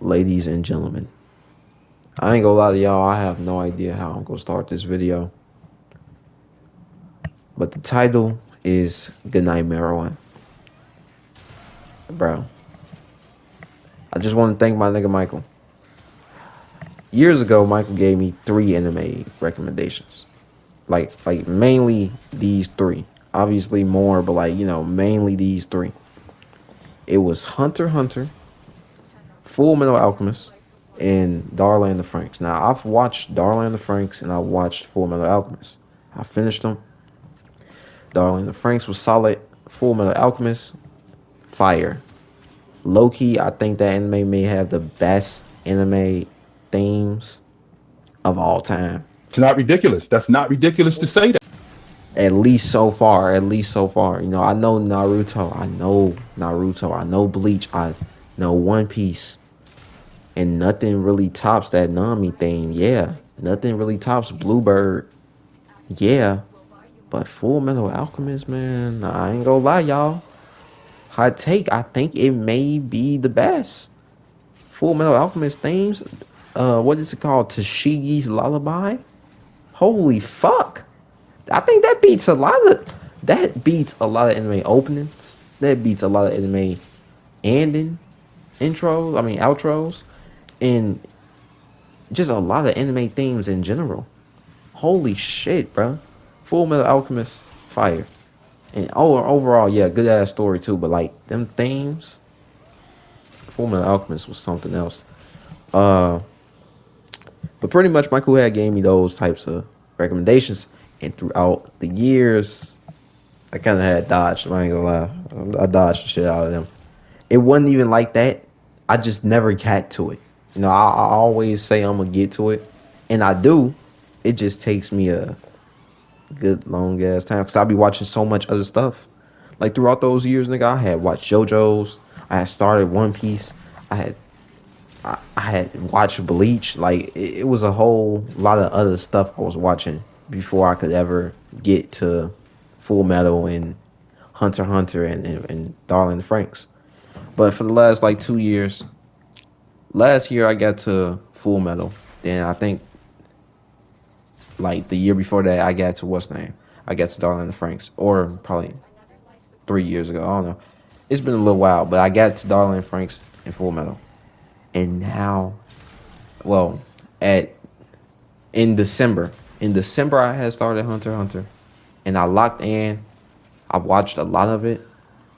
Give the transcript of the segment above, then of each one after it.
Ladies and gentlemen, I ain't gonna lie to y'all, I have no idea how I'm gonna start this video, but the title is Goodnight Meruem. Bro, I just want to thank my nigga Michael. Years ago, Michael gave me 3 anime recommendations. Like mainly these 3. Obviously more, but mainly these 3. It was Hunter x Hunter, Full Metal Alchemist, and Darling in the Franxx. Now, I've watched Darling in the Franxx and I watched Full Metal Alchemist. I finished them. Darling in the Franxx was solid. Full Metal Alchemist, fire. Low key, I think that anime may have the best anime themes of all time. It's not ridiculous. That's not ridiculous to say that. At least so far. At least so far. I know Naruto. I know Naruto. I know Bleach. I know One Piece. And nothing really tops that Nami theme. Yeah. Nothing really tops Bluebird. Yeah. But Full Metal Alchemist, man, I ain't gonna lie, y'all. Hot take, I think it may be the best. Full Metal Alchemist themes. What is it called? Tashigi's Lullaby? Holy fuck. I think that beats a lot of anime openings. That beats a lot of anime outros. And just a lot of anime themes in general. Holy shit, bro. Full Metal Alchemist, fire. And overall, yeah, good ass story too. But like them themes, Full Metal Alchemist was something else. Uh, but pretty much Michael had gave me those types of recommendations, and throughout the years, I kind of had dodged. I ain't gonna lie, I dodged the shit out of them. It wasn't even like that. I just never got to it. I always say I'm gonna get to it, and I do. It just takes me a good long ass time because I'll be watching so much other stuff. Like throughout those years, nigga, I had watched JoJo's. I had started One Piece. I had watched Bleach. Like it was a whole lot of other stuff I was watching before I could ever get to Full Metal and Hunter x Hunter and Darling in the Franxx. But for the last like 2 years, last year I got to Full Metal. Then I think like the year before that I got to what's name? I got to Darling in the Franxx, or probably 3 years ago. I don't know. It's been a little while, but I got to Darling in the Franxx and Full Metal. And now, well, at in December. In December, I had started Hunter x Hunter, and I locked in. I watched a lot of it,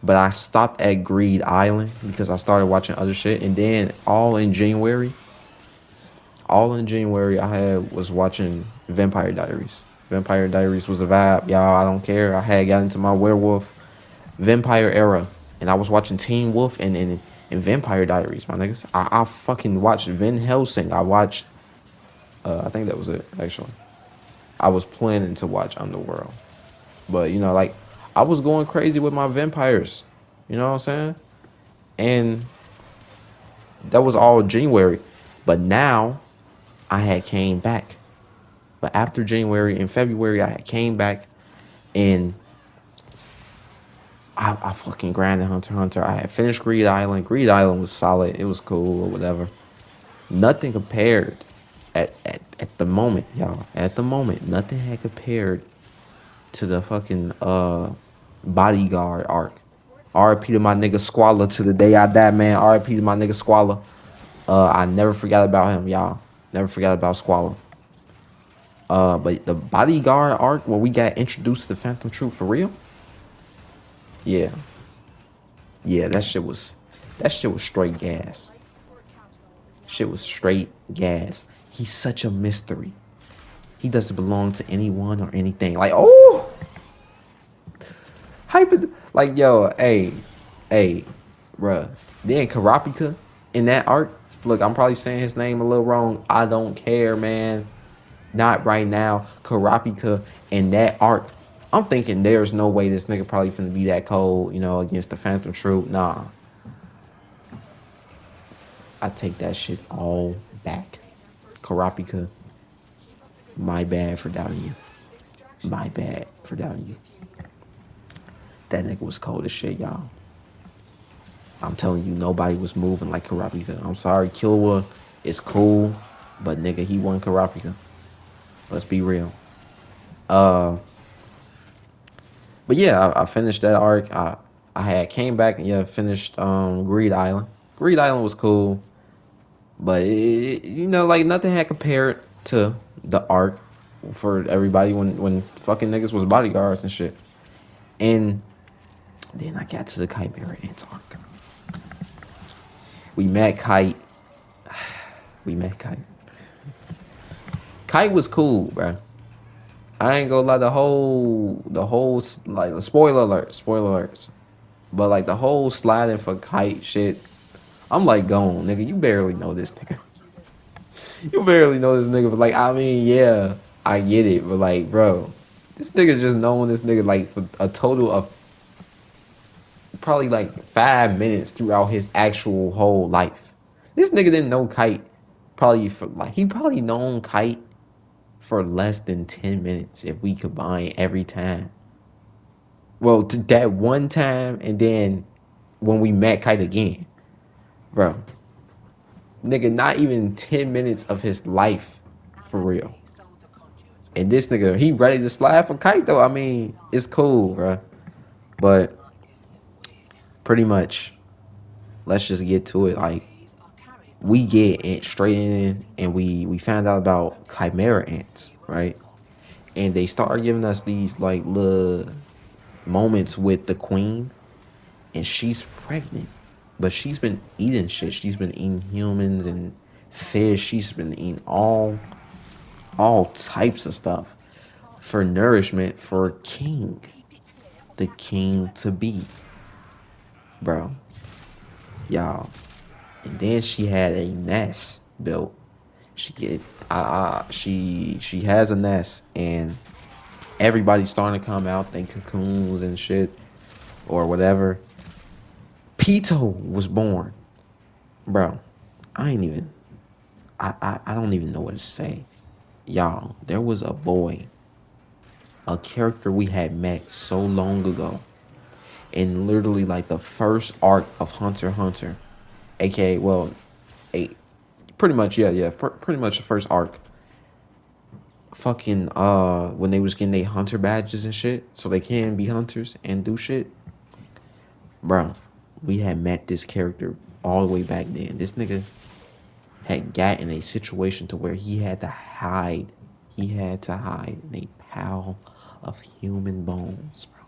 but I stopped at Greed Island because I started watching other shit. And then all in January, was watching Vampire Diaries. Vampire Diaries was a vibe, y'all. I don't care. I had got into my werewolf vampire era, and I was watching Teen Wolf and Vampire Diaries, my niggas. I fucking watched Van Helsing. I watched. I think that was it, actually. I was planning to watch Underworld. But, like, I was going crazy with my vampires. You know what I'm saying? And that was all January. But now, I had came back. But after January, in February, I had came back. And I fucking grinded Hunter x Hunter. I had finished Greed Island. Greed Island was solid. It was cool or whatever. Nothing compared at the moment, y'all. At the moment, nothing had compared to the fucking Bodyguard arc. RIP to my nigga Squalla to the day I die, man. RIP to my nigga Squalla. I never forgot about him, y'all. Never forgot about Squalla. But the Bodyguard arc where we got introduced to the Phantom Troop for real? Yeah. Yeah, that shit was straight gas. Shit was straight gas. He's such a mystery. He doesn't belong to anyone or anything. Like, oh, hyper. Like, yo, hey, bruh. Then Karapika in that arc. Look, I'm probably saying his name a little wrong. I don't care, man. Not right now. Karapika in that arc. I'm thinking there's no way this nigga probably finna be that cold, against the Phantom Troop. Nah. I take that shit all back. Karapika, my bad for doubting you. My bad for doubting you. That nigga was cold as shit, y'all. I'm telling you, nobody was moving like Karapika. I'm sorry, Killua is cool, but nigga, he won Karapika. Let's be real. Uh, but yeah, I finished that arc. I had came back and yeah, finished Greed Island. Greed Island was cool, but like nothing had compared to the arc for everybody when fucking niggas was bodyguards and shit. And then I got to the Chimera Ants arc. We met Kite. We met Kite. Kite was cool, bro. I ain't gonna lie. The whole like spoiler alerts. But like the whole sliding for Kite shit, I'm like, gone, nigga. You barely know this nigga. You barely know this nigga. But like, I mean, yeah, I get it. But like, bro, this nigga just knowing this nigga like for a total of probably like 5 minutes throughout his actual whole life. This nigga didn't know Kite probably for like he probably known Kite for less than 10 minutes if we combine every time. Well, to that one time and then when we met Kite again, bro. Nigga, not even 10 minutes of his life for real. And this nigga, he ready to slide for Kite though. I mean, it's cool, bro. But pretty much, let's just get to it. Like, we get it straight in and we found out about Chimera ants, right? And they start giving us these like little moments with the queen, and she's pregnant, but she's been eating shit. She's been eating humans and fish. She's been eating all types of stuff for nourishment for King, the king to be, bro, y'all. And then she had a nest built. She get she has a nest, and everybody's starting to come out, think cocoons and shit or whatever. Pito was born, bro. I ain't even. I don't even know what to say, y'all. There was a boy, a character we had met so long ago, in literally like the first arc of Hunter x Hunter, aka a pretty much pretty much the first arc. Fucking when they was getting their hunter badges and shit, so they can be hunters and do shit, bro. We had met this character all the way back then. This nigga had got in a situation to where he had to hide. He had to hide in a pile of human bones, bro.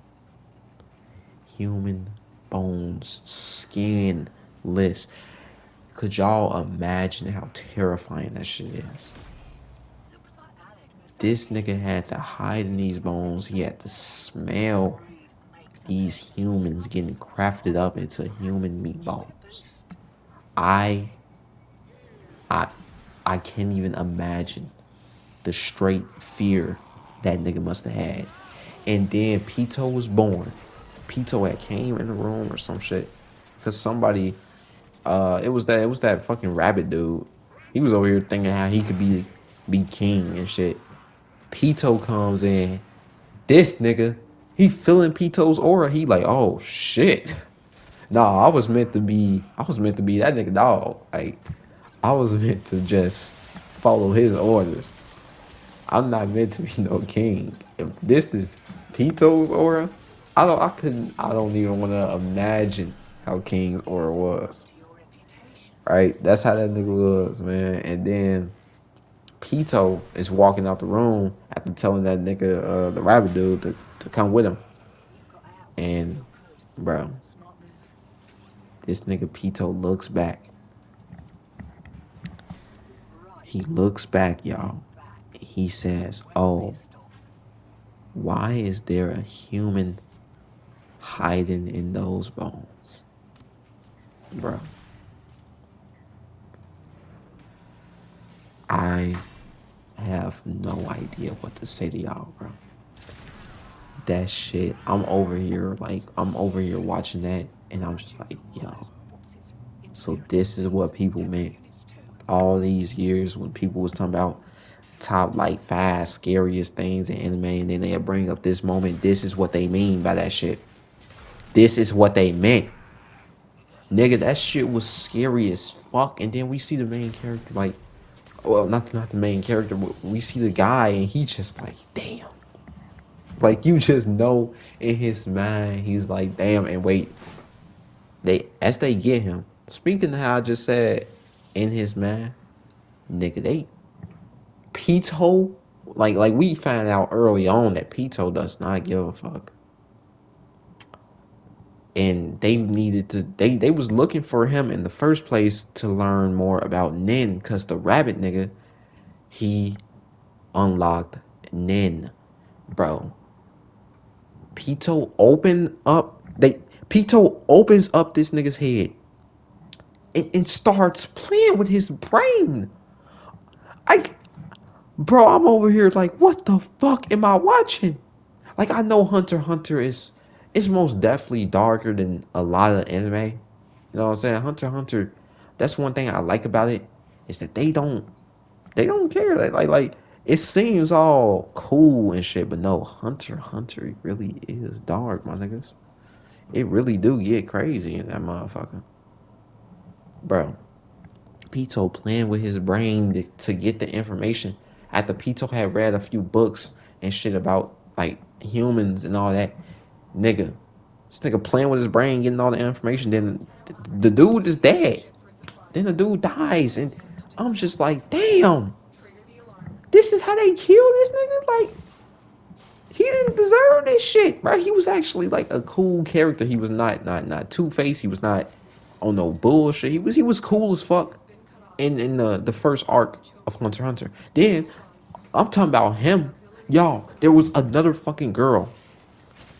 Human bones, skinless. Could y'all imagine how terrifying that shit is? This nigga had to hide in these bones. He had to smell these humans getting crafted up into human meatballs. I I I can't even imagine the straight fear that nigga must have had. And then Pito was born. Pito had came in the room or some shit. Cause somebody it was that fucking rabbit dude. He was over here thinking how he could be king and shit. Pito comes in. This nigga, he feeling Pito's aura. He like, oh shit. Nah, I was meant to be that nigga dog. Like, I was meant to just follow his orders. I'm not meant to be no king. If this is Pito's aura, I don't even want to imagine how King's aura was. Right? That's how that nigga was, man. And then Pito is walking out the room after telling that nigga, the rabbit dude, to come with him. And, bro, this nigga Pito looks back. He looks back, y'all. He says, oh, why is there a human hiding in those bones? Bro, I have no idea what to say to y'all, bro. That shit, I'm over here watching that, and I'm just like, yo, so this is what people meant all these years when people was talking about top like 5 scariest things in anime, and then they bring up this moment. This is what they mean by that shit. This is what they meant. Nigga, that shit was scary as fuck. And then we see the main character, like, well, not the main character, but we see the guy, and he just like, damn. Like, you just know in his mind, he's like, damn. And wait, they get him. Speaking of how I just said, in his mind, nigga, they Pito, like we found out early on that Pito does not give a fuck. And they needed to they was looking for him in the first place to learn more about Nin, cause the rabbit nigga, he unlocked Nin. Bro. Pito opens up this nigga's head and starts playing with his brain. I Bro, I'm over here like, what the fuck am I watching? Like, I know Hunter x Hunter is most definitely darker than a lot of anime. You know what I'm saying? Hunter x Hunter, that's one thing I like about it, is that they don't care. Like it seems all cool and shit, but no, Hunter x Hunter really is dark, my niggas. It really do get crazy in that motherfucker. Bro, Pito playing with his brain to get the information. After Pito had read a few books and shit about like humans and all that, nigga, this nigga playing with his brain, getting all the information. Then the dude is dead. Then the dude dies, and I'm just like, damn, this is how they kill this nigga. Like, he didn't deserve this shit, right? He was actually like a cool character. He was not Two Face. He was not on no bullshit. He was cool as fuck in the first arc of Hunter x Hunter. Then I'm talking about him, y'all. There was another fucking girl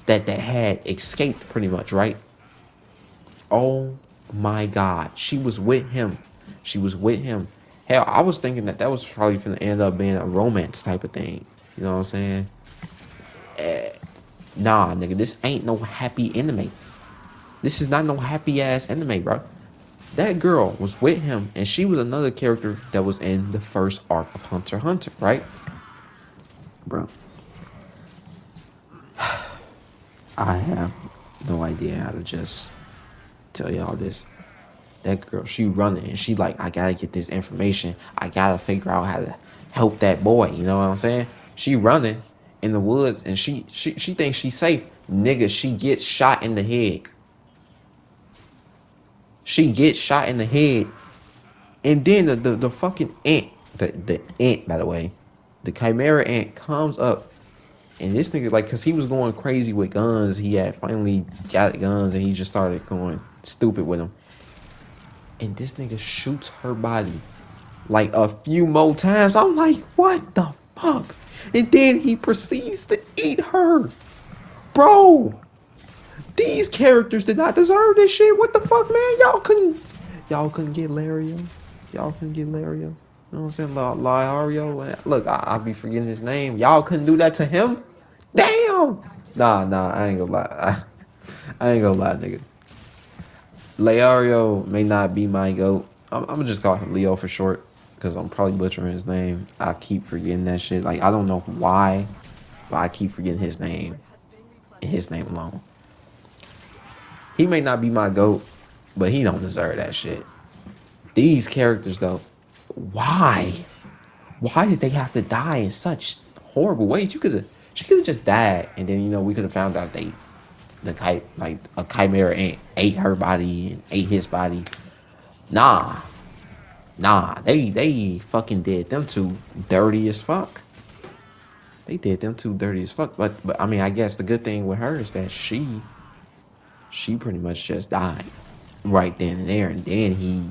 that had escaped pretty much, right? Oh my god, she was with him. She was with him. Hell, I was thinking that was probably gonna end up being a romance type of thing. You know what I'm saying? Nah, nigga, this ain't no happy anime. This is not no happy ass anime, bro. That girl was with him, and she was another character that was in the first arc of Hunter x Hunter, right? Bro, I have no idea how to just tell y'all this. That girl, she running, and she like, I gotta get this information. I gotta figure out how to help that boy. You know what I'm saying? She running in the woods, and she thinks she's safe. Nigga, she gets shot in the head. She gets shot in the head. And then the fucking ant, the ant, by the way, the chimera ant comes up, and this nigga, like, cause he was going crazy with guns, he had finally got guns, and he just started going stupid with them. And this nigga shoots her body like a few more times. I'm like, what the fuck? And then he proceeds to eat her. Bro, these characters did not deserve this shit. What the fuck, man? Y'all couldn't get Lario. Y'all couldn't get Lario. You know what I'm saying? Lario. Look, I be forgetting his name. Y'all couldn't do that to him? Damn. Nah, I ain't gonna lie. I ain't gonna lie, nigga. Lario may not be my GOAT. I'm gonna just call him Leo for short, because I'm probably butchering his name. I keep forgetting that shit. Like, I don't know why, but I keep forgetting his name and his name alone. He may not be my GOAT, but he don't deserve that shit. These characters, though, why? Why did they have to die in such horrible ways? She could have just died, and then, we could have found out like a chimera ate her body and ate his body. Nah, they fucking did them two dirty as fuck. They did them two dirty as fuck. But I mean, I guess the good thing with her is that she pretty much just died right then and there, and then he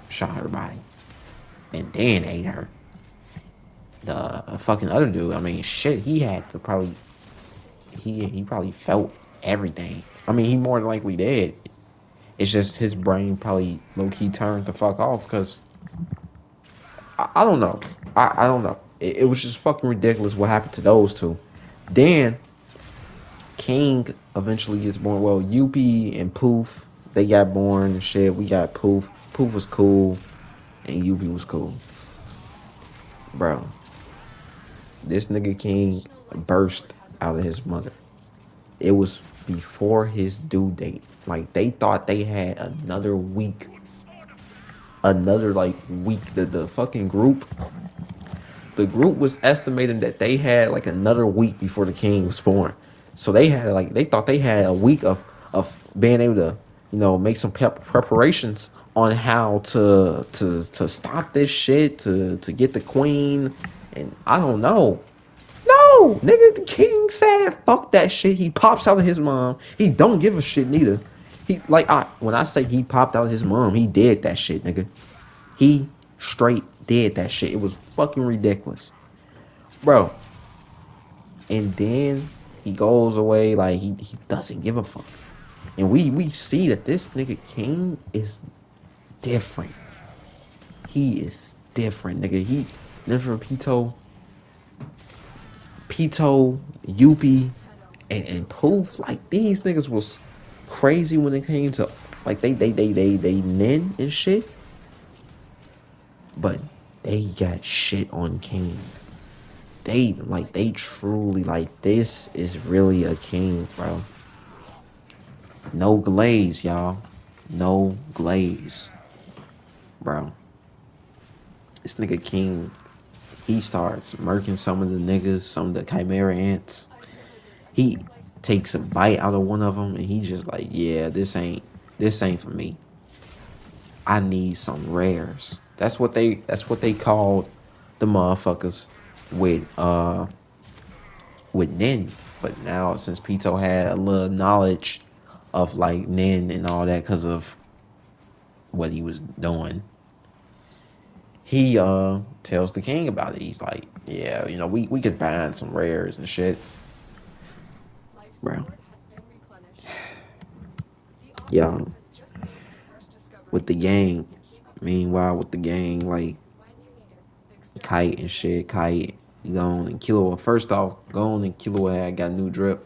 shot her body and then ate her. The fucking other dude, I mean, shit, he had to probably he probably felt everything. I mean, he more than likely did. It's just his brain probably low-key turned the fuck off, because I don't know. I don't know. It was just fucking ridiculous what happened to those two. Then King eventually gets born. Well, Yuppie and Poof, they got born and shit. We got Poof. Poof was cool, and Yuppie was cool. Bro, this nigga King burst out of his mother. It was before his due date. Like they thought they had another week, another like week. The fucking group, the group was estimating that they had like another week before the king was born. So they had like they thought they had a week of being able to make some preparations on how to stop this shit to get the queen. And I don't know. No, nigga, the king said fuck that shit. He pops out of his mom. He don't give a shit neither. He like when I say he popped out of his mom, he did that shit, nigga. He straight did that shit. It was fucking ridiculous, bro. And then he goes away like he doesn't give a fuck. And we see that this nigga king is different. He is different, nigga. He different Pito, Yuppie, and Poof. Like these niggas was crazy when it came to like they nin and shit. But they got shit on King. They truly like this is really a king, bro. No glaze, y'all. No glaze. Bro. This nigga King, he starts murking some of the niggas, some of the chimera ants. He takes a bite out of one of them and he just like, yeah, this ain't for me. I need some rares. That's what they called the motherfuckers with Nin. But now since Pito had a little knowledge of like Nin and all that because of what he was doing, he tells the king about it. He's like, yeah, we could find some rares and shit. Bro. Yeah. With the gang. Meanwhile, with the gang, like Kite and shit, Kite, Gone and Killua. First off, Gone and Killua had got new drip.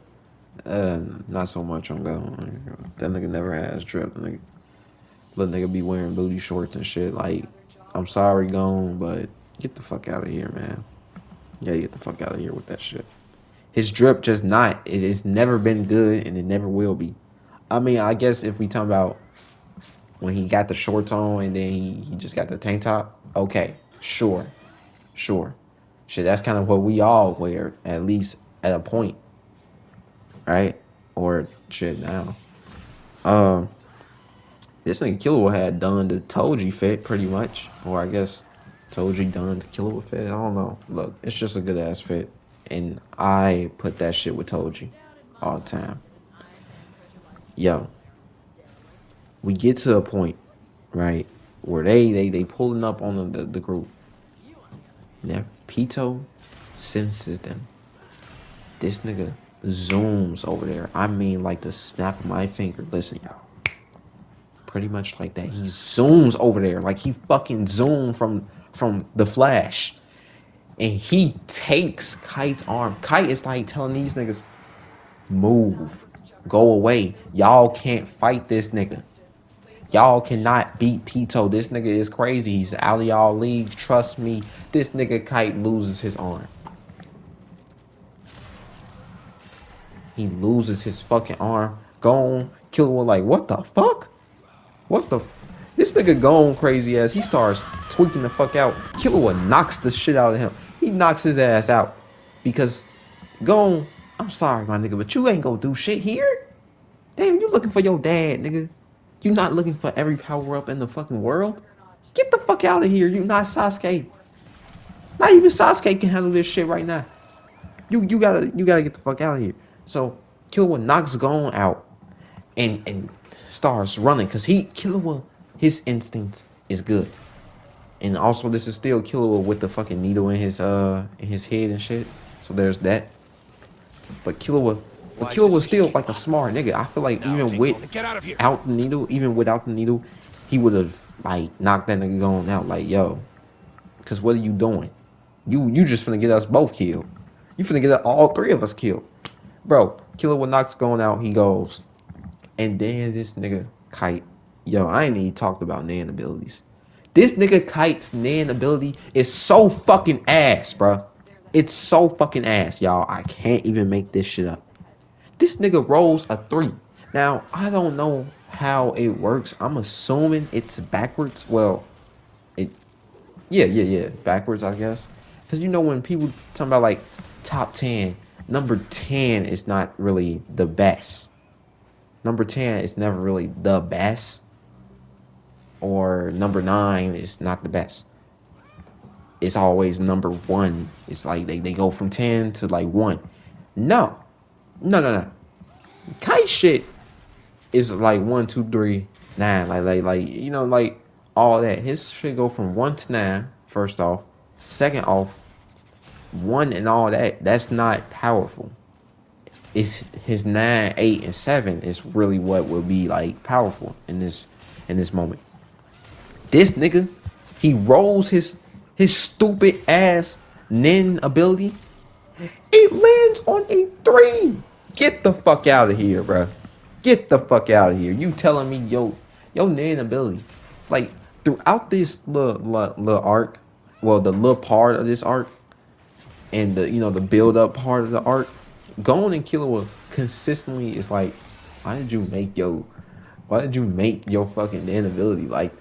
Not so much on Gone. That nigga never has drip. Let nigga be wearing booty shorts and shit. Like, I'm sorry, Gone, but get the fuck out of here, man. Yeah, get the fuck out of here with that shit. His drip just not. It's never been good, and it never will be. I mean, I guess if we talk about when he got the shorts on and then he just got the tank top, okay, sure. Shit, that's kind of what we all wear, at least at a point, right? Or shit now. This nigga Killua had done the Toji fit pretty much, or I guess Toji done the Killua fit. I don't know. Look, it's just a good ass fit, and I put that shit with Toji all the time. Yo, we get to a point, right, where they pulling up on the group. Now Pito senses them. This nigga zooms over there. I mean, like the snap of my finger. Listen, y'all. Pretty much like that. He zooms over there, like he fucking zoomed from the Flash, and he takes Kite's arm. Kite is like telling these niggas, move, go away. Y'all can't fight this nigga. Y'all cannot beat Pito. This nigga is crazy. He's out of y'all league. Trust me. This nigga Kite loses his arm. He loses his fucking arm. Gone. Killua like, what the fuck? What the? This nigga gone crazy ass. He starts tweaking the fuck out. Killua knocks the shit out of him. He knocks his ass out. Because Gone, I'm sorry, my nigga, but you ain't gonna do shit here. Damn, you looking for your dad, nigga. You not looking for every power up in the fucking world. Get the fuck out of here. You not Sasuke. Not even Sasuke can handle this shit right now. You gotta get the fuck out of here. So Killua knocks Gon out and starts running because Killua, his instinct is good. And also this is still Killua with the fucking needle in his head and shit. So there's that. But Killua was still like a smart nigga. I feel like even without the needle, he would have like knocked that nigga going out. Like, yo, cause what are you doing? You just finna get us both killed. You finna get all three of us killed, bro. Killua knocks going out. He goes, and then this nigga Kite. Yo, I ain't even talked about Nan abilities. This nigga Kite's Nan ability is so fucking ass, bro. It's so fucking ass, y'all. I can't even make this shit up. This nigga rolls a 3. Now, I don't know how it works. I'm assuming it's backwards. Well, it yeah, backwards, I guess. Cuz when people talk about like top 10, number 10 is not really the best. Number 10 is never really the best, or number 9 is not the best. It's always number 1. It's like they go from 10 to like 1. No. No. Kite shit is like 1, 2, 3, 9. Like all that. His shit go from 1 to 9, first off. Second off, 1 and all that, that's not powerful. It's his 9, 8, and 7 is really what will be like powerful in this moment. This nigga, he rolls his stupid ass Nin ability. It lands on a 3. Get the fuck out of here, bro. Get the fuck out of here. You telling me yo Nin ability, like throughout this little arc, well, the little part of this arc, and the build up part of the arc, Gon and Killua consistently is like, why did you make your fucking Nin ability like,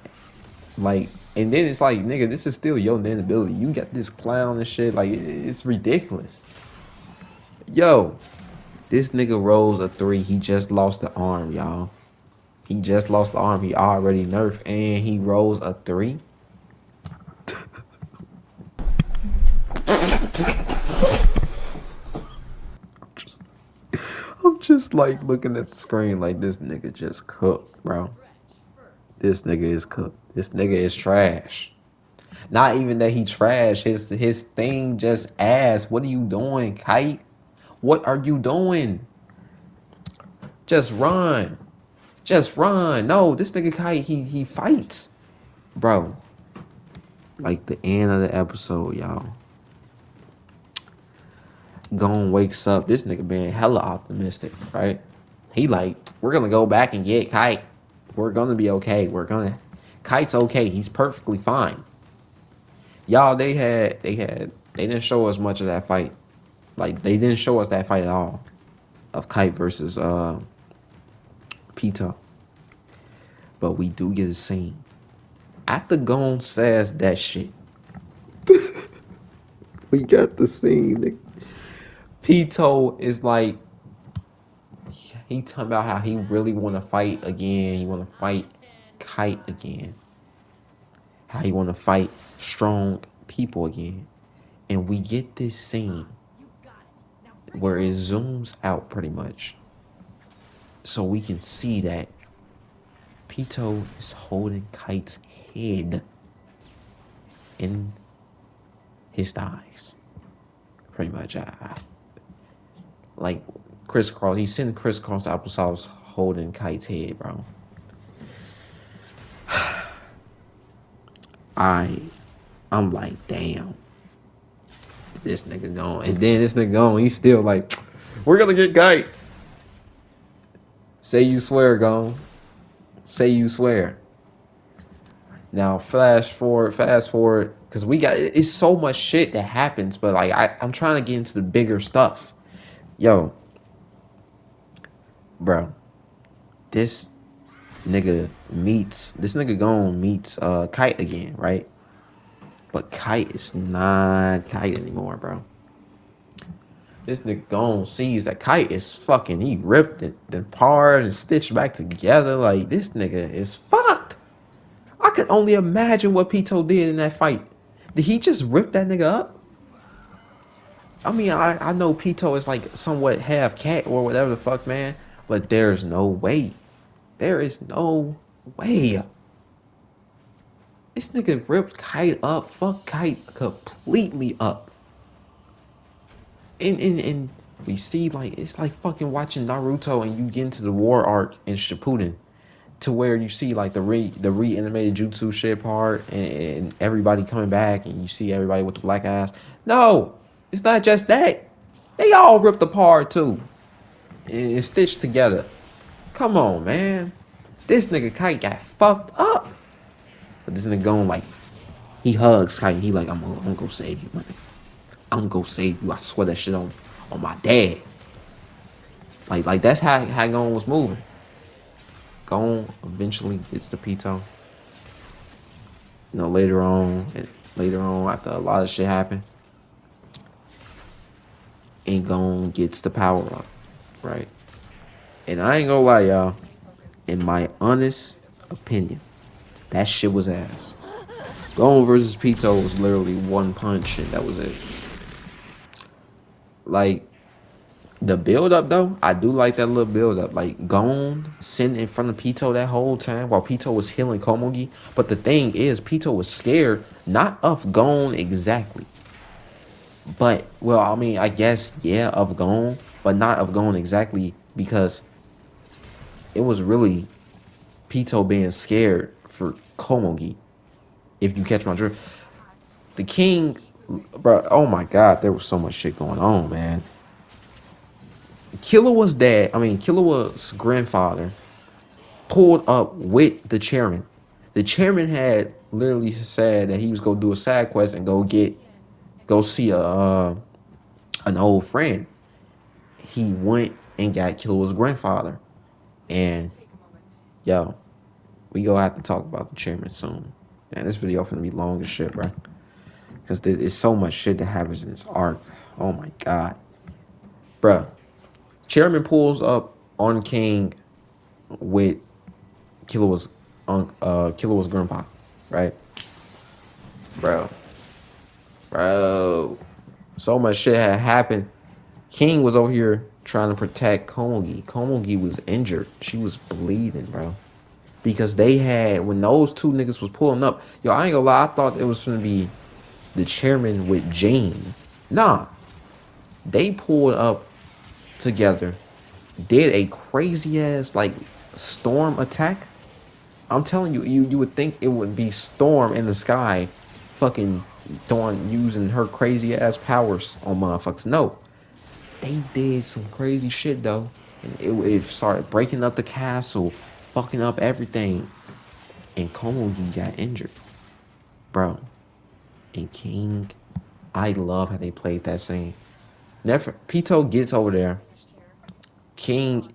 and then it's like, nigga, this is still your Nin ability. You got this clown and shit. Like, it's ridiculous. Yo, this nigga rolls a 3. He just lost the arm, y'all. He just lost the arm. He already nerfed, and he rolls a 3. I'm just like looking at the screen like, this nigga just cooked, bro. This nigga is cooked. This nigga is trash. Not even that he trash. His thing just ass. What are you doing, Kite? What are you doing? Just run. Just run. No, this nigga Kite, he fights. Bro. Like the end of the episode, y'all. Gon wakes up. This nigga being hella optimistic, right? He like, we're gonna go back and get Kite. We're gonna be okay. Kite's okay. He's perfectly fine. Y'all, they didn't show us much of that fight. Like, they didn't show us that fight at all. Of Kite versus Pito. But we do get a scene. After Gon says that shit, we got the scene. Pito is like, he talking about how he really want to fight again. He want to fight Kite again. How he want to fight strong people again. And we get this scene where it zooms out pretty much, so we can see that Pito is holding Kite's head in his thighs. Pretty much. Like crisscross. He's sitting crisscross applesauce holding Kite's head, bro. I'm like, damn. This nigga gone. And then this nigga gone. He's still like, we're gonna get Kite. Say you swear, Gon. Say you swear. Now fast forward, because it's so much shit that happens, but like I'm trying to get into the bigger stuff. Yo, bro, this nigga Gon meets Kite again, right? But Kite is not Kite anymore, bro. This nigga Gon sees that Kite is fucking, he ripped it, then parred and stitched back together. Like, this nigga is fucked. I could only imagine what Pito did in that fight. Did he just rip that nigga up? I mean, I know Pito is like somewhat half cat or whatever the fuck, man. But there's no way. There is no way. This nigga ripped Kite up. Fuck Kite completely up. And we see, like, it's like fucking watching Naruto and you get into the war arc in Shippuden, to where you see like the re-animated jutsu shit part, and everybody coming back, and you see everybody with the black eyes. No, it's not just that. They all ripped apart too and stitched together. Come on, man. This nigga Kite got fucked up. But this nigga going like, he hugs Kite. He like, I'm gonna go save you, man. I'm gonna go save you. I swear that shit on my dad. Like that's how Gon was moving. Gon eventually gets the Pito. You know, later on, after a lot of shit happened, and Gon gets the power up, right? And I ain't gonna lie, y'all. In my honest opinion, that shit was ass. Gon versus Pito was literally one punch, and that was it. Like the build up though, I do like that little build up. Like Gon sitting in front of Pito that whole time while Pito was healing Komugi. But the thing is, Pito was scared not of Gon exactly, but well, I mean, I guess yeah, of Gon, but not of Gon exactly because it was really Pito being scared for Komugi. If you catch my drift, the king, bro. Oh my god, there was so much shit going on, man. Killua's dad, I mean Killua's grandfather, pulled up with the chairman. The chairman had literally said that he was gonna do a side quest and go see an old friend. He went and got Killua's grandfather, and yo, we gonna have to talk about the chairman soon. Man, this video finna be long as shit, bro. Because there's so much shit that happens in this arc. Oh my god, bro. Chairman pulls up on King with Killua's grandpa, right? Bro, bro. So much shit had happened. King was over here trying to protect Komugi. Komugi was injured. She was bleeding, bro. Because they had, when those two niggas was pulling up, yo, I ain't gonna lie, I thought it was gonna be the chairman with Jane. Nah. They pulled up together, did a crazy ass like storm attack. I'm telling you, you would think it would be Storm in the sky, fucking doing using her crazy ass powers on motherfuckers. No, they did some crazy shit though, and it started breaking up the castle, fucking up everything, and Komugi got injured, bro. And King, I love how they played that scene. Never, Pito gets over there. King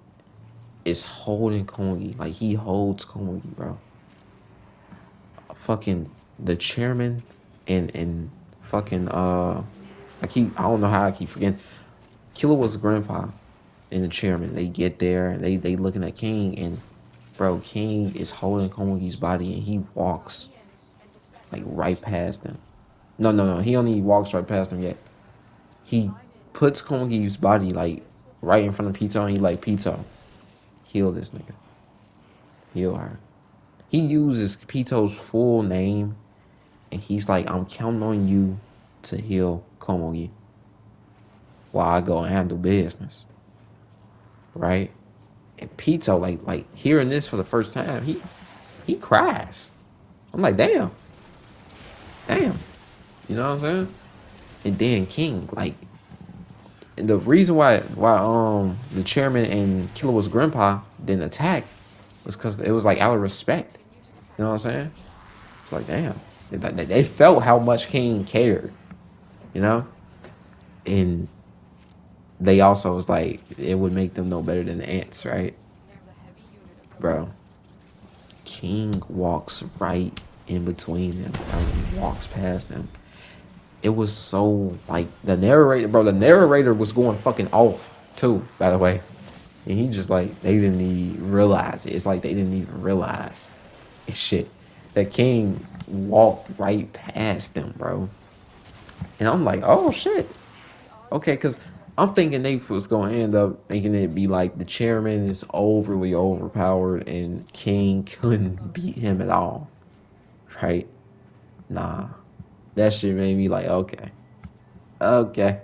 is holding Komugi like he holds Komugi, bro. Fucking the chairman and fucking I don't know how I keep forgetting. Killua's grandpa and the chairman, they get there and they looking at King, and bro, King is holding Komugi's body and he walks like right past them. No, he only walks right past them yet. He puts Komugi's body like right in front of Pito, and he like, Pito, heal this nigga. Heal her. He uses Pito's full name, and he's like, I'm counting on you to heal Komugi while I go and handle business. Right? And Pito, like hearing this for the first time, he cries. I'm like, damn. You know what I'm saying? And then King, like, and the reason why the chairman and Killua's grandpa didn't attack was because it was like out of respect. You know what I'm saying? It's like, damn. They felt how much King cared, you know? And they also was like, it would make them no better than the ants, right? Bro, King walks right in between them, bro. He walks past them. It was so, like, the narrator was going fucking off, too, by the way. And he just, like, they didn't even realize it. It's like they didn't even realize it's shit. That King walked right past them, bro. And I'm like, oh, shit. Okay, because I'm thinking they was going to end up making it be like the chairman is overly overpowered and King couldn't beat him at all. Right? Nah. That shit made me like, okay. Okay.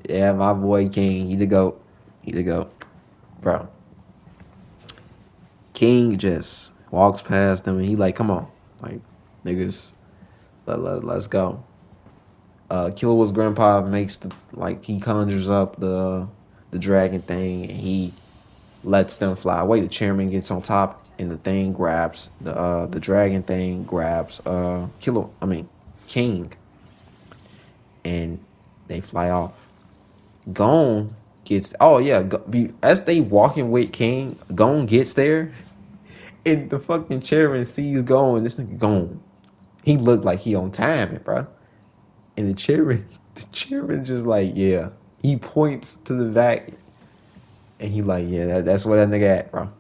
Yeah, my boy King, he the GOAT. Bro. King just walks past them and he like, come on. Like, niggas, let's go. Killua's grandpa makes he conjures up the dragon thing, and he lets them fly away. The chairman gets on top, and the thing grabs the dragon thing grabs King, and they fly off. Gon gets. Oh yeah, as they walking with King, Gon gets there, and the fucking chairman sees Gon. This nigga Gon, he looked like he on timing, bro. And the chairman just like, yeah. He points to the back, and he like, yeah, that's where that nigga at, bro.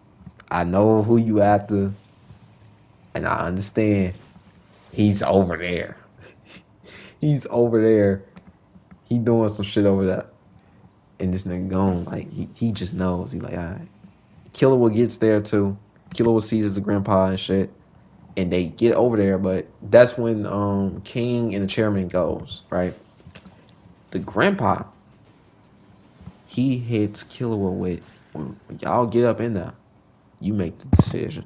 I know who you after, and I understand. He's over there. He's over there. He doing some shit over there. And this nigga gone. Like, he just knows. He like, all right. Killua gets there too. Killua sees his grandpa and shit. And they get over there, but that's when King and the chairman goes, right? The grandpa, he hits Killua with, when y'all get up in there, you make the decision.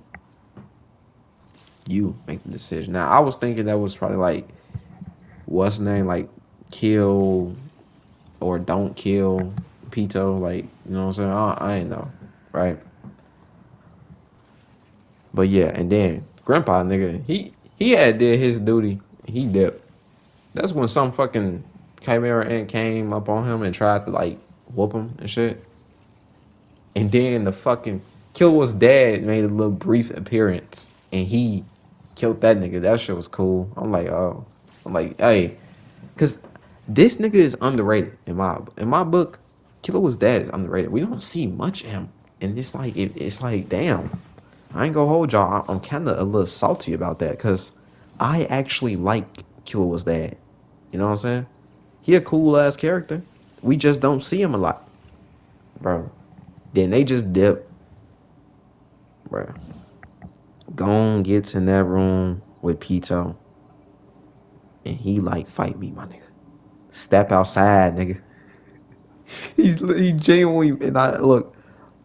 You make the decision. Now, I was thinking that was probably like, what's the name? Like, kill or don't kill Pito. Like, you know what I'm saying? I ain't know, right? But yeah, and then Grandpa, nigga, he had did his duty. He dipped. That's when some fucking Chimera Ant came up on him and tried to like whoop him and shit. And then the fucking Killua's dad made a little brief appearance and he killed that nigga. That shit was cool. I'm like, oh, I'm like, hey, cause this nigga is underrated in my book. Killua's dad is underrated. We don't see much of him, and it's like it's like damn. I ain't gonna hold y'all. I'm kind of a little salty about that because I actually like Killua's dad. You know what I'm saying? He a cool ass character. We just don't see him a lot, bro. Then they just dip, bro. Gon gets in that room with Pito, and he like fight me, my nigga. Step outside, nigga. He genuinely, and I look.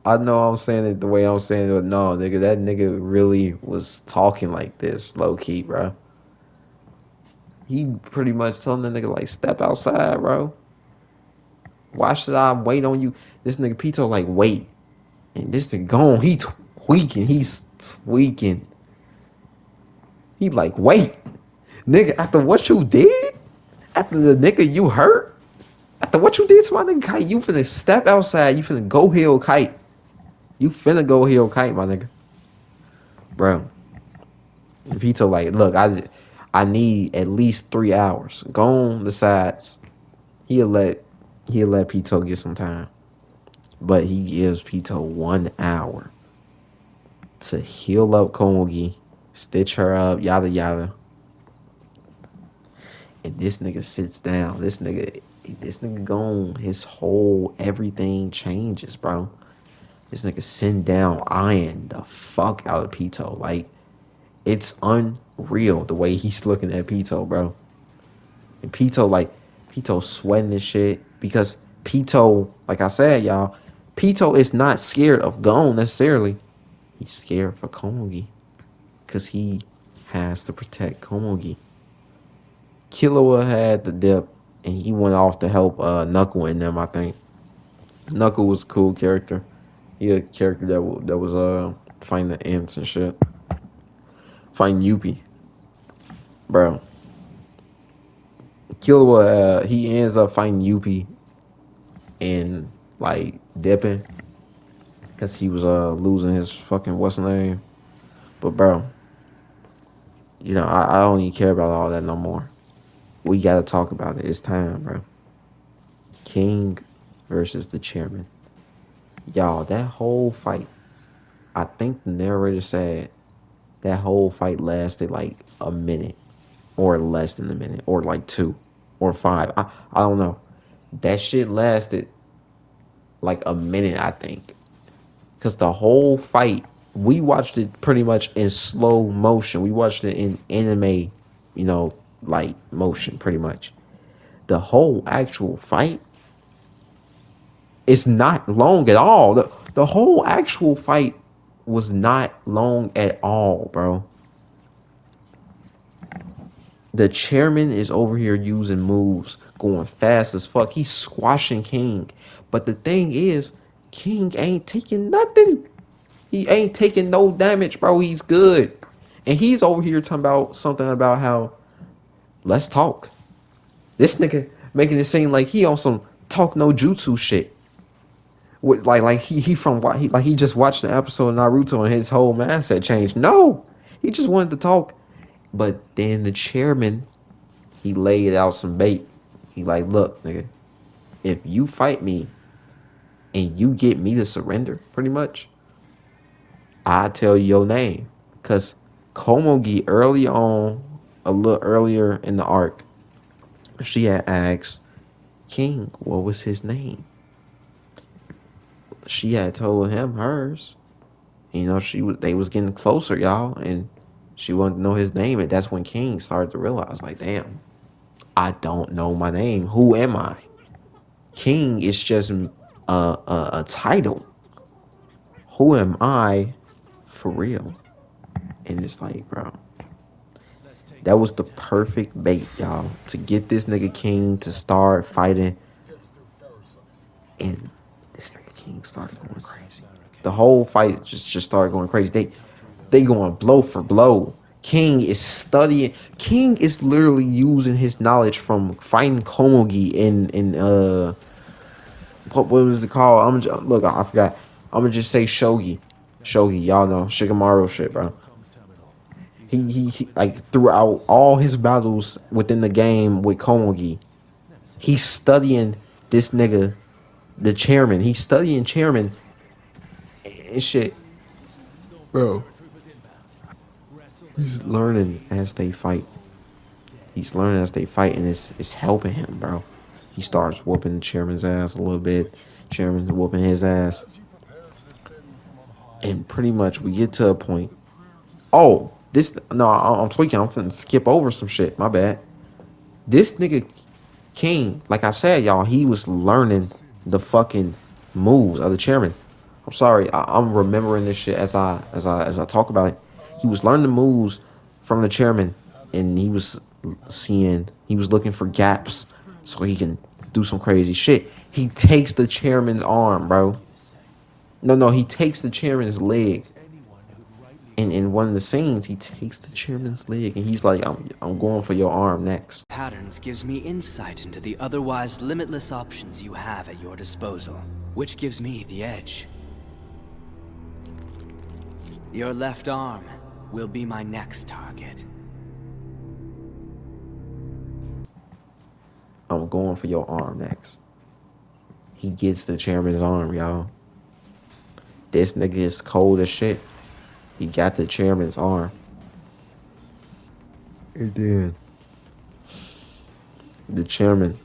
I know I'm saying it the way I'm saying it, but no, nigga, that nigga really was talking like this, low key, bro. He pretty much telling that nigga like, step outside, bro. Why should I wait on you? This nigga Pito like wait, and this nigga gone. He tweaking. He's tweaking. He like wait, nigga. After what you did, after the nigga you hurt, after what you did to my nigga Kite, you finna step outside. You finna go heal Kite. You finna go heal Kite, my nigga. Bro. And Pito like, look, I need at least 3 hours. Go on the sides. He'll let Pito get some time. But he gives Pito 1 hour to heal up Komugi, stitch her up, yada yada. And this nigga sits down. This nigga gone. His whole everything changes, bro. This nigga send down eyeing the fuck out of Pito. Like, it's unreal the way he's looking at Pito, bro. And Pito sweating and shit. Because Pito, like I said, y'all, Pito is not scared of Gon necessarily. He's scared for Komugi. Because he has to protect Komugi. Killua had the dip. And he went off to help Knuckle and them, I think. Knuckle was a cool character. He a character that was fighting the ants and shit. Fighting Yuppie. Bro. Killua, he ends up fighting Yuppie and like dipping because he was losing his fucking what's the name. But bro, you know, I don't even care about all that no more. We gotta talk about it. It's time, bro. King versus the chairman. Y'all, that whole fight, I think the narrator said that whole fight lasted like a minute or less than a minute or like 2 or 5. I don't know. That shit lasted like a minute, I think. Because the whole fight, we watched it pretty much in slow motion. We watched it in anime, you know, like motion pretty much. The whole actual fight, it's not long at all. The whole actual fight was not long at all, bro. The chairman is over here using moves, going fast as fuck. He's squashing King. But the thing is, King ain't taking nothing. He ain't taking no damage, bro. He's good. And he's over here talking about something about how, let's talk. This nigga making it seem like he on some talk no jutsu shit. What, like he from what he just watched the episode of Naruto and his whole mindset changed. No, he just wanted to talk. But then the chairman, he laid out some bait. He like, look, nigga, if you fight me and you get me to surrender, pretty much, I tell you your name. Cause Komogi early on, a little earlier in the arc, she had asked King what was his name. She had told him hers. You know, they was getting closer, y'all, and she wanted to know his name, and that's when King started to realize, like, damn, I don't know my name. Who am I? King is just a title. Who am I for real? And it's like, bro, that was the perfect bait, y'all, to get this nigga King to start fighting. And this nigga King started going crazy. The whole fight just started going crazy. They going blow for blow. King is studying. King is literally using his knowledge from fighting Komogi in what was it called? Look, I forgot. I'm gonna just say Shogi. Shogi, y'all know Shikamaru shit, bro. He like throughout all his battles within the game with Komogi, he's studying this nigga, the chairman. He's studying chairman and shit, bro. He's learning as they fight. He's learning as they fight, and it's helping him, bro. He starts whooping the chairman's ass a little bit. Chairman's whooping his ass. And pretty much we get to a point. Oh, I'm tweaking. I'm finna skip over some shit. My bad. This nigga King, like I said, y'all, he was learning the fucking moves of the chairman. I'm sorry, I'm remembering this shit as I talk about it. He was learning the moves from the chairman, and he was looking for gaps so he can do some crazy shit. He takes the chairman's arm, bro. No, he takes the chairman's leg. And in one of the scenes, he takes the chairman's leg, and he's like, I'm going for your arm next. Patterns gives me insight into the otherwise limitless options you have at your disposal, which gives me the edge. Your left arm will be my next target. I'm going for your arm next. He gets the chairman's arm, y'all. This nigga is cold as shit. He got the chairman's arm. And then the chairman,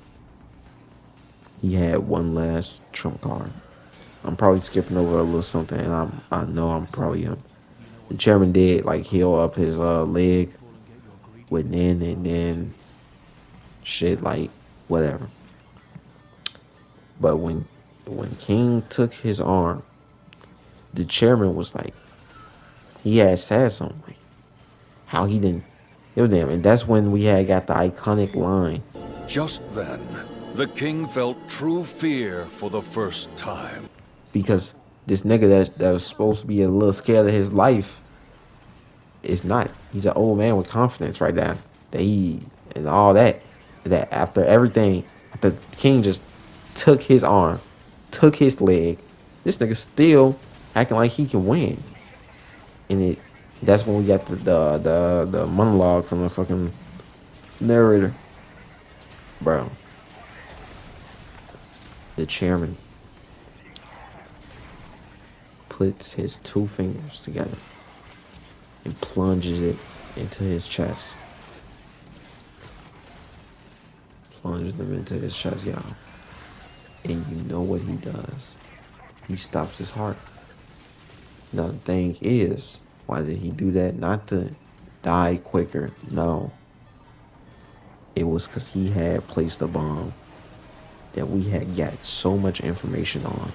he had one last trump card. I'm probably skipping over a little something, and I know I'm probably him. The chairman did like heal up his leg with Nin, and then shit like whatever. But when King took his arm, the chairman was like, he had said something like how he didn't give a damn, and that's when we had got the iconic line. Just then, the king felt true fear for the first time. Because this nigga that was supposed to be a little scared of his life is not. He's an old man with confidence right now. That he and all that. That after everything, the king just took his arm, took his leg. This nigga still acting like he can win. And that's when we got the monologue from the fucking narrator. Bro. The chairman puts his two fingers together and plunges it into his chest. Plunges them into his chest, y'all. And you know what he does. He stops his heart. Now the thing is, why did he do that? Not to die quicker, no. It was because he had placed a bomb that we had got so much information on.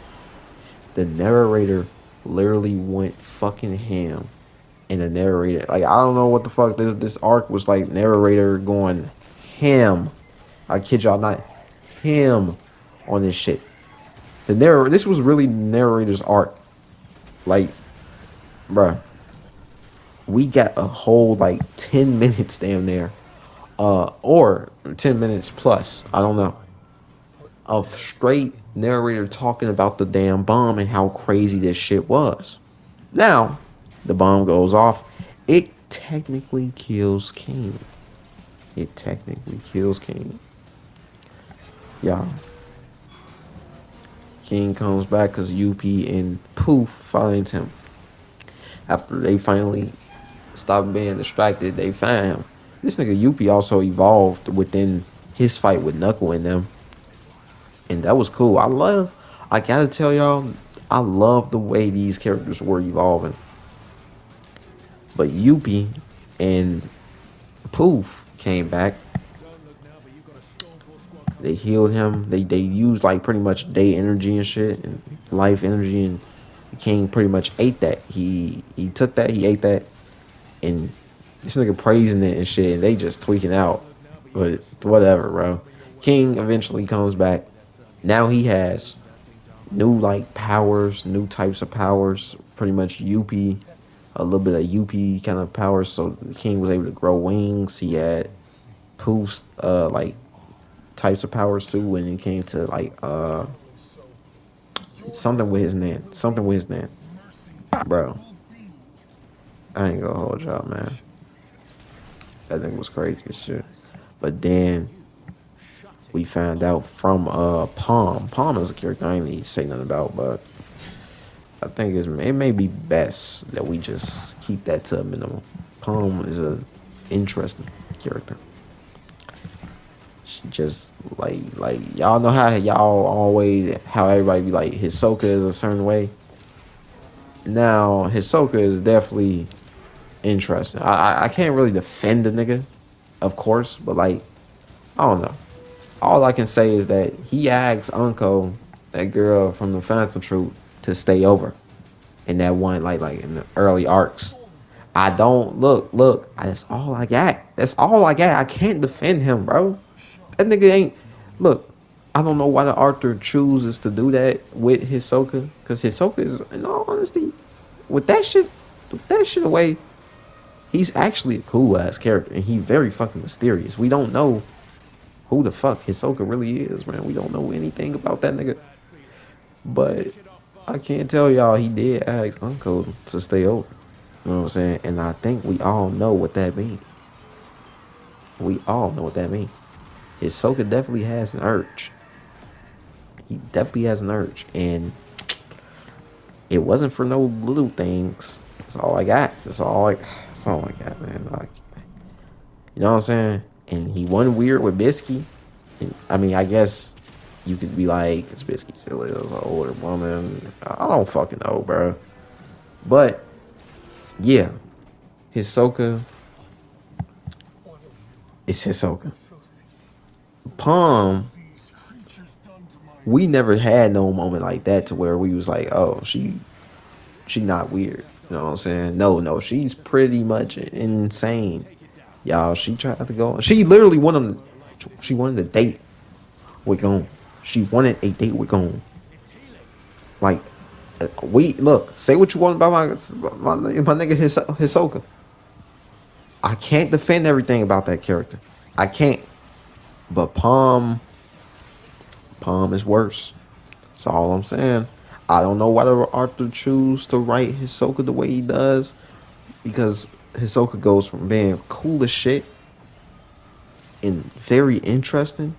The narrator literally went fucking ham. And the narrator, like, I don't know what the fuck this arc was like. Narrator going ham. I kid y'all not, ham on this shit. This was really narrator's arc. Like, bruh, we got a whole like 10 minutes damn there, or 10 minutes plus. I don't know. of straight narrator talking about the damn bomb and how crazy this shit was. Now, the bomb goes off. It technically kills King. It technically kills King. Yeah. King comes back because Yuppie and Poof finds him. After they finally stop being distracted, they find him. This nigga Yuppie also evolved within his fight with Knuckle and them. And that was cool. I gotta tell y'all, I love the way these characters were evolving. But Yuppie and Poof came back. They healed him. They used like pretty much day energy and shit and life energy, and King pretty much ate that. He took that, he ate that, and this nigga praising it and shit, and they just tweaking out. But whatever, bro. King eventually comes back. Now he has new like powers, new types of powers. Pretty much Yuppie, a little bit of Yuppie kind of powers. So the King was able to grow wings. He had Poof's like types of powers too when it came to like something with his name. Something with his name. Bro. I ain't gonna hold y'all, man. That thing was crazy as shit. But then we found out from Palm. Palm is a character I ain't need to say nothing about, but I think it may be best that we just keep that to a minimum. Palm is a interesting character. She just like y'all know how y'all always how everybody be like Hisoka is a certain way. Now Hisoka is definitely interesting. I can't really defend the nigga, of course, but like I don't know. All I can say is that he asked Unko, that girl from the Phantom Troop, to stay over in that one like in the early arcs. I don't look. That's all I got. That's all I got. I can't defend him, bro. That nigga ain't. Look, I don't know why the author chooses to do that with Hisoka, because Hisoka is, in all honesty, with that shit away, he's actually a cool ass character, and he's very fucking mysterious. We don't know who the fuck Hisoka really is, man. We don't know anything about that nigga. But I can't tell y'all he did ask Uncle to stay over. You know what I'm saying? And I think we all know what that means. We all know what that means. Hisoka definitely has an urge. He definitely has an urge. And it wasn't for no little things. That's all I got. That's all I got, man. Like, you know what I'm saying? And he won weird with Bisky. And, I mean, I guess you could be like, it's Bisky still is an older woman. I don't fucking know, bro. But, yeah. Hisoka. It's Hisoka. Palm. We never had no moment like that to where we was like, oh, she not weird. You know what I'm saying? No, she's pretty much insane. Y'all, she tried to go. She literally wanted a date with Gon. She wanted a date with Gon. Like, say what you want about my nigga Hisoka. I can't defend everything about that character. I can't. But Palm is worse. That's all I'm saying. I don't know why the author choose to write Hisoka the way he does, because Hisoka goes from being cool as shit and very interesting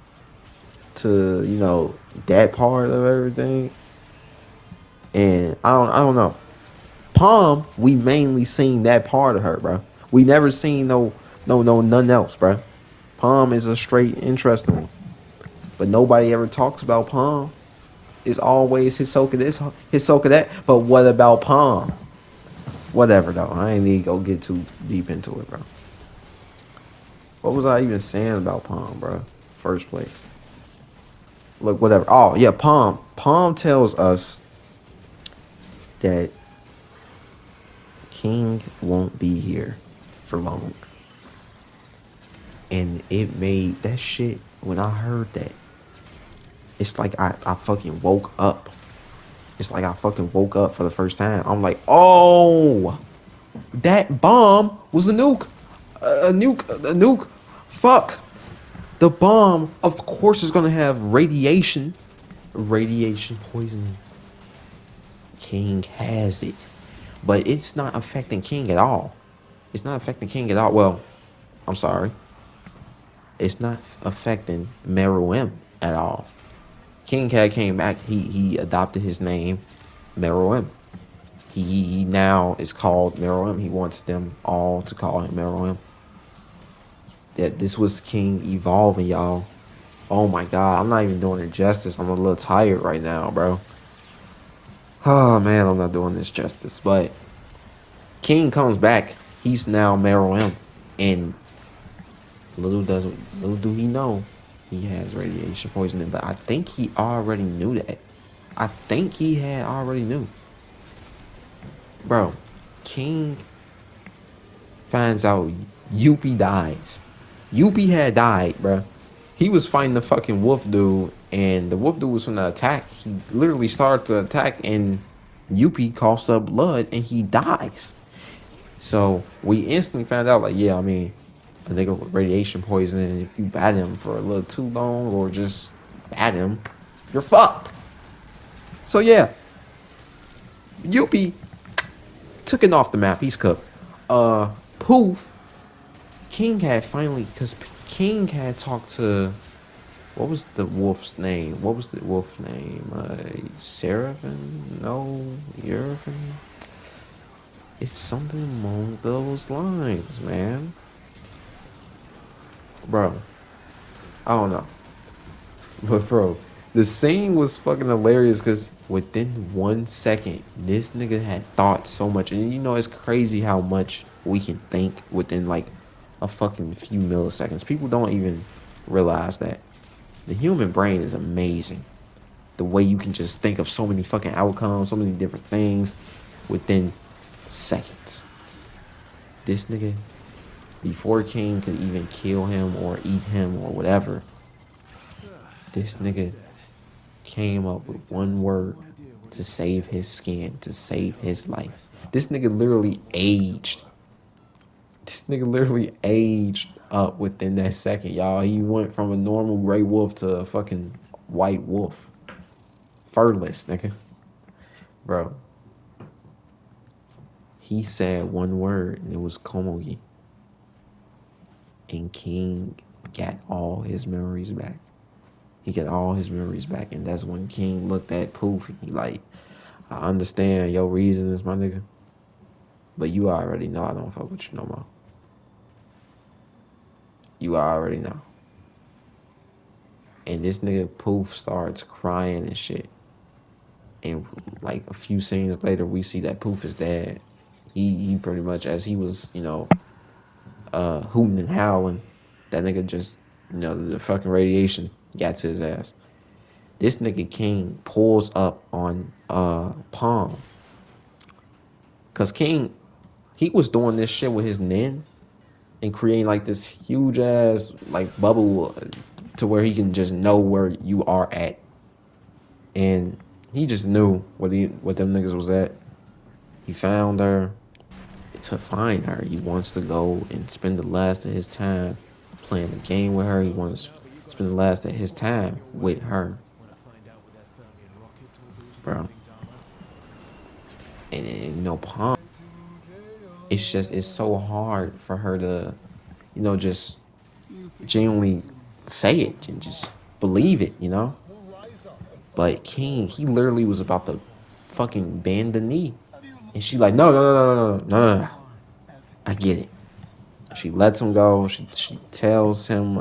to, you know, that part of everything. And I don't know. Palm, we mainly seen that part of her, bro. We never seen no nothing else, bro. Palm is a straight interesting one. But nobody ever talks about Palm. It's always Hisoka this, Hisoka that. But what about Palm? Whatever, though. I ain't need to go get too deep into it, bro. What was I even saying about Palm, bro? First place. Look, whatever. Oh, yeah, Palm. Palm tells us that King won't be here for long. And it made that shit, when I heard that, it's like I fucking woke up. It's like I fucking woke up for the first time. I'm like, oh, that bomb was a nuke. A nuke. Fuck. The bomb, of course, is gonna have radiation poisoning. King has it, but it's not affecting King at all. It's not affecting King at all. Well, I'm sorry. It's not affecting Meruem at all. King Cat came back. He adopted his name, Meruem. He now is called Meruem. He wants them all to call him Meruem. That this was King evolving, y'all. Oh my god, I'm not even doing it justice. I'm a little tired right now, bro. Oh man, I'm not doing this justice. But King comes back. He's now Meruem, and little do he know, he has radiation poisoning. But I think he already knew that. I think he had already knew. Bro, King finds out Yuppie dies. Yuppie had died, bro. He was fighting the fucking wolf dude, and the wolf dude was from the attack. He literally started to attack, and Yuppie coughs up blood, and he dies. So we instantly found out, like, yeah, I mean, a nigga with radiation poisoning, if you bat him for a little too long or just bat him, you're fucked. So yeah, Yuppie took it off the map. He's cooked. Poof. King had finally, because King had talked to, what was the wolf's name? What was the wolf's name? Seraphim? No, Eurofin? It's something along those lines, man. Bro, I don't know. But bro, the scene was fucking hilarious because within 1 second, this nigga had thought so much. And you know, it's crazy how much we can think within like a fucking few milliseconds. People don't even realize that. The human brain is amazing. The way you can just think of so many fucking outcomes, so many different things within seconds. This nigga, before King could even kill him or eat him or whatever, this nigga came up with one word to save his skin, to save his life. This nigga literally aged. This nigga literally aged up within that second, y'all. He went from a normal gray wolf to a fucking white wolf. Furless, nigga. Bro. He said one word, and it was Komogi. And King got all his memories back. He got all his memories back, and that's when King looked at Poof. He like, I understand your reasons, my nigga, but you already know I don't fuck with you no more. You already know. And this nigga Poof starts crying and shit. And like a few scenes later, we see that Poof is dead. He pretty much, as he was, you know, hooting and howling, that nigga just, you know, the fucking radiation got to his ass. This nigga King pulls up on Palm. Cause King, he was doing this shit with his nin and creating like this huge ass like bubble to where he can just know where you are at. And he just knew what them niggas was at. He found her. To find her, he wants to go and spend the last of his time playing the game with her. He wants to spend the last of his time with her, bro. And you know, Palm, it's so hard for her to, you know, just genuinely say it and just believe it, you know. But King, he literally was about to fucking bend the knee, and she like, no. I get it. She lets him go. She tells him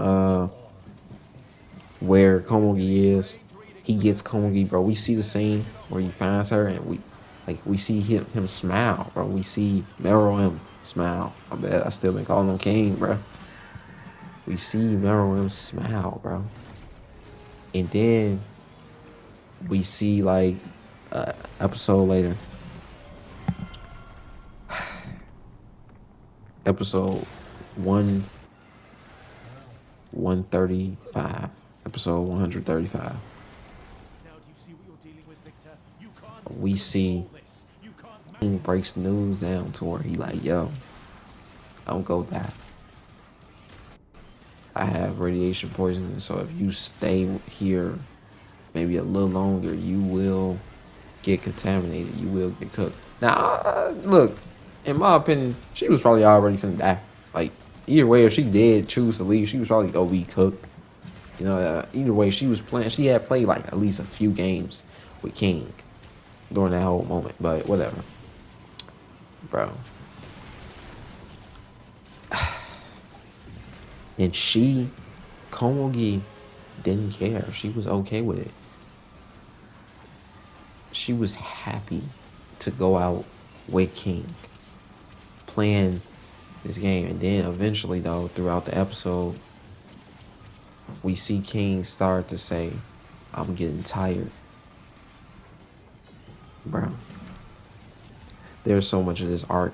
where Komogi is. He gets Komogi, bro. We see the scene where he finds her, and we see him smile, bro. We see Meruem smile. I bet I still been calling him King, bro. We see Meruem smile, bro. And then we see like episode later. Episode 135. Episode 135. We see he breaks the news down to where he like, yo, don't go die. I have radiation poisoning, so if you stay here maybe a little longer, you will get contaminated. You will get cooked. Now, look, in my opinion, she was probably already finna die. Like, either way, if she did choose to leave, she was probably gonna be cooked. You know, either way, she was playing. She had played like at least a few games with King during that whole moment. But whatever, bro. And she, Komugi, didn't care. She was okay with it. She was happy to go out with King, playing this game. And then eventually, though, throughout the episode, we see King start to say, I'm getting tired. Bro, there's so much of this arc.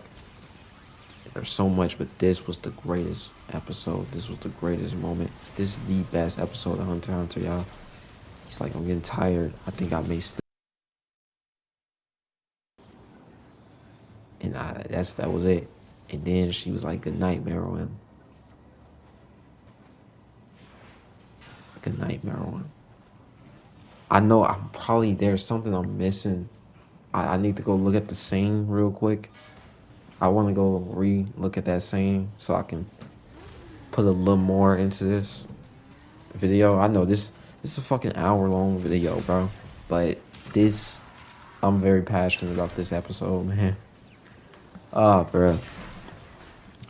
There's so much, but this was the greatest episode. This was the greatest moment. This is the best episode of Hunter x Hunter, y'all. He's like, I'm getting tired. I think I may stop. And that was it. And then she was like, Goodnight Meruem. Goodnight Meruem. I know there's something I'm missing. I need to go look at the scene real quick. I want to go look at that scene so I can put a little more into this video. I know this is a fucking hour-long video, bro. But I'm very passionate about this episode, man. Bro.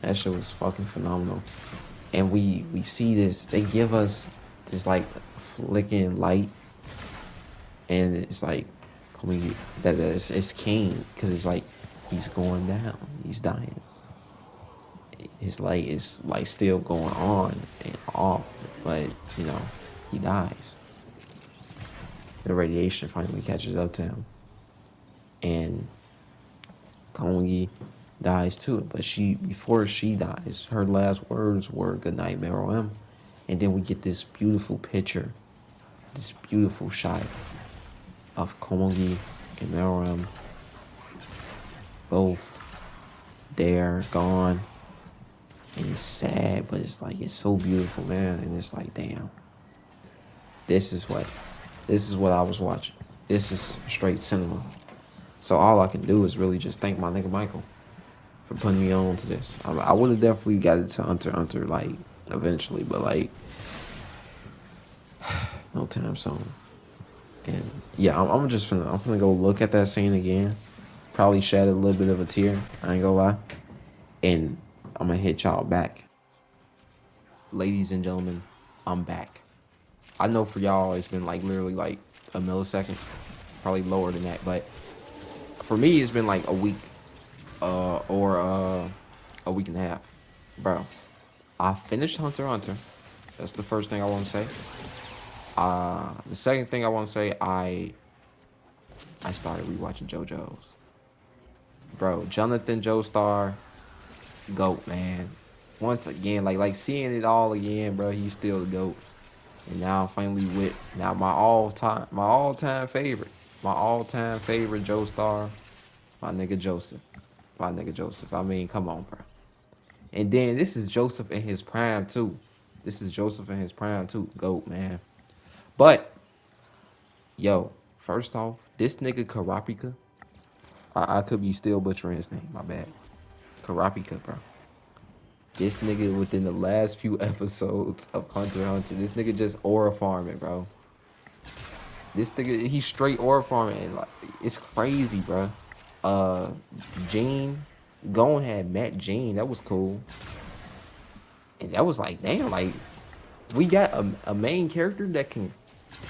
That shit was fucking phenomenal. And we see this, they give us this like flicking light. And it's like, it's King, because it's like, he's going down, he's dying. His light is like still going on and off, but you know, he dies. The radiation finally catches up to him. And Kongi dies too, but before she dies, her last words were Goodnight Meruem. And then we get this beautiful picture, this beautiful shot of Komugi and Meruem both there, gone. And it's sad, but it's like, it's so beautiful, man. And it's like, damn, this is what I was watching. This is straight cinema. So all I can do is really just thank my nigga Michael for putting me on to this. I would have definitely got it to Hunter x Hunter like eventually, but like no time soon. And yeah, I'm finna go look at that scene again. Probably shed a little bit of a tear. I ain't gonna lie. And I'm gonna hit y'all back. Ladies and gentlemen, I'm back. I know for y'all it's been like literally like a millisecond, probably lower than that, but for me it's been like a week, or a week and a half, bro. I finished Hunter x Hunter. That's the first thing I want to say. The second thing I want to say, I started rewatching JoJo's. Bro, Jonathan Joestar, GOAT, man. Once again, like seeing it all again, bro, he's still the GOAT. And now I'm finally with my all-time favorite Joestar, my nigga Joseph. I mean, come on, bro. And then this is Joseph in his prime too. GOAT, man. But yo, first off, this nigga Karapika, I could be still butchering his name, my bad. Karapika, bro. This nigga within the last few episodes of Hunter x Hunter, this nigga just aura farming, bro. This nigga, he's straight aura farming. And like, it's crazy, bro. Gene, Gon had met Gene. That was cool. And that was like, damn, like, we got a main character that can,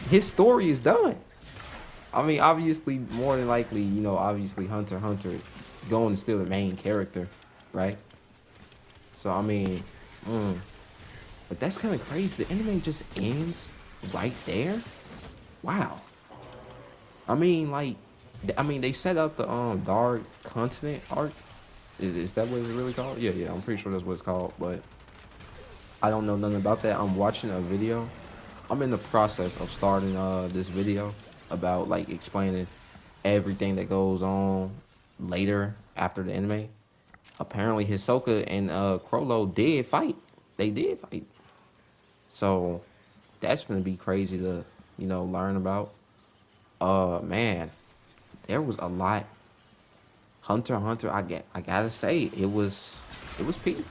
his story is done. I mean, obviously, more than likely, you know, obviously Hunter x Hunter, Gon is still the main character, right? So, I mean, but that's kind of crazy. The anime just ends right there. Wow. I mean, like, they set up the Dark Continent arc. Is that what it's really called? Yeah, I'm pretty sure that's what it's called, but I don't know nothing about that. I'm watching a video. I'm in the process of starting this video about like explaining everything that goes on later after the anime. Apparently Hisoka and Crollo did fight. They did fight. So that's gonna be crazy to, learn about. Man, there was a lot. Hunter x Hunter, I gotta say, it was peak.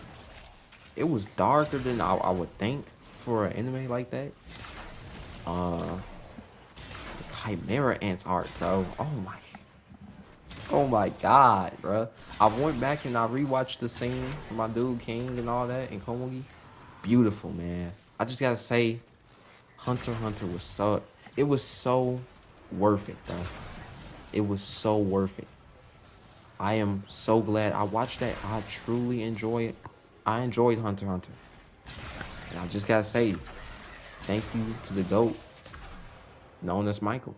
It was darker than I would think for an anime like that. Uh, the Chimera Ants art, bro. Oh my god, bro. I went back and I rewatched the scene for my dude King and all that in Komugi. Beautiful, man. I just gotta say, Hunter x Hunter it was so worth it, bro. It was so worth it. I am so glad I watched that. I truly enjoy it. I enjoyed Hunter x Hunter. And I just gotta say, thank you to the GOAT known as Michael.